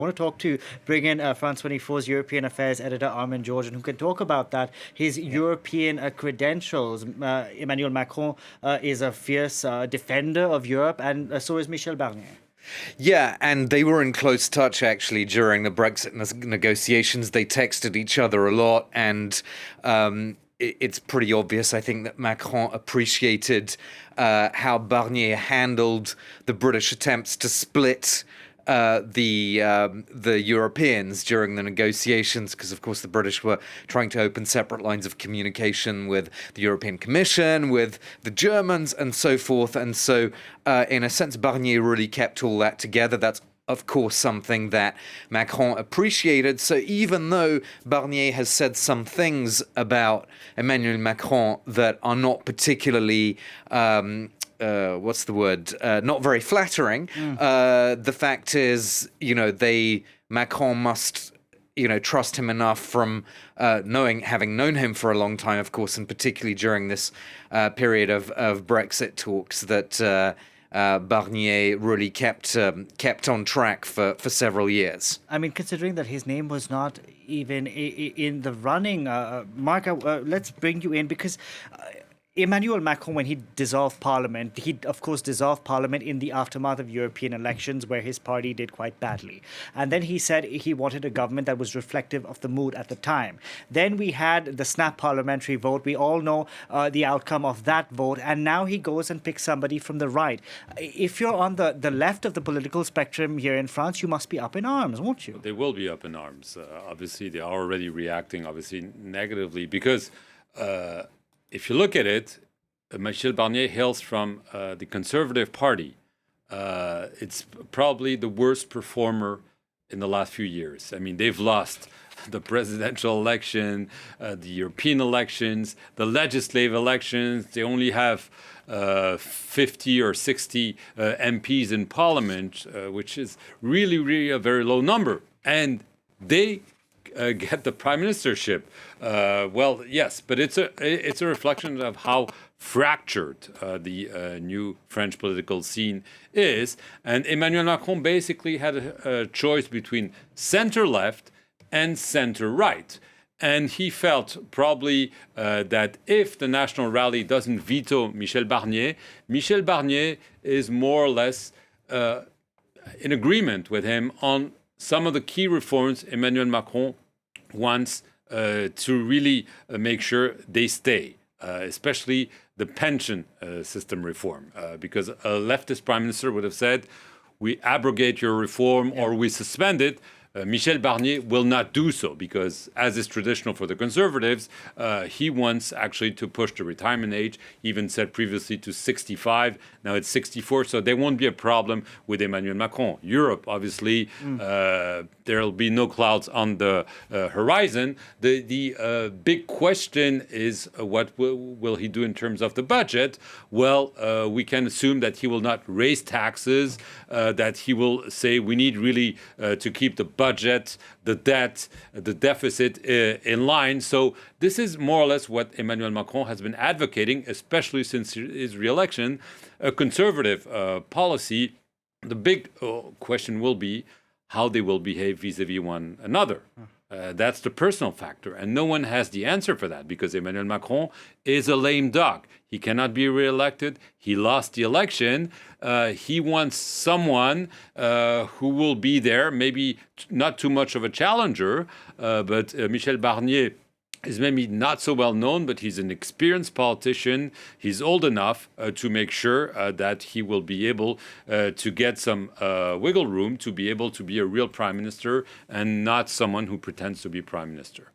I want to bring in France 24's European Affairs editor Armin Georgian, who can talk about that, his European credentials. Emmanuel Macron is a fierce defender of Europe, and so is Michel Barnier. Yeah, and they were in close touch, actually, during the Brexit negotiations. They texted each other a lot, and it's pretty obvious, I think, that Macron appreciated how Barnier handled the British attempts to split the Europeans during the negotiations, because of course the British were trying to open separate lines of communication with the European Commission, with the Germans, and so forth. And so, in a sense, Barnier really kept all that together. That's of course something that Macron appreciated. So even though Barnier has said some things about Emmanuel Macron that are not particularly not very flattering. The fact is, Macron must, trust him enough from having known him for a long time, of course, and particularly during this period of Brexit talks, that Barnier really kept on track for several years. I mean, considering that his name was not even in the running, Mark, let's bring you in because Emmanuel Macron, when he dissolved Parliament, he, of course, dissolved Parliament in the aftermath of European elections where his party did quite badly. And then he said he wanted a government that was reflective of the mood at the time. Then we had the snap parliamentary vote. We all know the outcome of that vote. And now he goes and picks somebody from the right. If you're on the left of the political spectrum here in France, you must be up in arms, won't you? They will be up in arms. Obviously, they are already reacting, negatively, because if you look at it, Michel Barnier hails from the Conservative Party. It's probably the worst performer in the last few years. I mean, they've lost the presidential election, the European elections, the legislative elections. They only have 50 or 60 MPs in Parliament, which is really a very low number. And they get the prime ministership. Well, yes, but it's a reflection of how fractured the new French political scene is. And Emmanuel Macron basically had a choice between center-left and center-right. And he felt probably that if the National Rally doesn't veto Michel Barnier is more or less in agreement with him on some of the key reforms Emmanuel Macron wants to really make sure they stay, especially the pension system reform, because a leftist prime minister would have said, we abrogate your reform or we suspend it. Michel Barnier will not do so because, as is traditional for the Conservatives, he wants actually to push the retirement age, even said previously to 65, now it's 64, so there won't be a problem with Emmanuel Macron. Europe, obviously, there'll be no clouds on the horizon. The big question is what will he do in terms of the budget? Well, we can assume that he will not raise taxes, that he will say we need really to keep the budget, the debt, the deficit in line. So this is more or less what Emmanuel Macron has been advocating, especially since his re-election, a conservative policy. The big question will be how they will behave vis-a-vis one another. That's the personal factor. And no one has the answer for that because Emmanuel Macron is a lame duck. He cannot be re-elected. He lost the election. He wants someone who will be there, maybe not too much of a challenger, but Michel Barnier is maybe not so well known, but he's an experienced politician. He's old enough to make sure that he will be able to get some wiggle room to be able to be a real prime minister and not someone who pretends to be prime minister.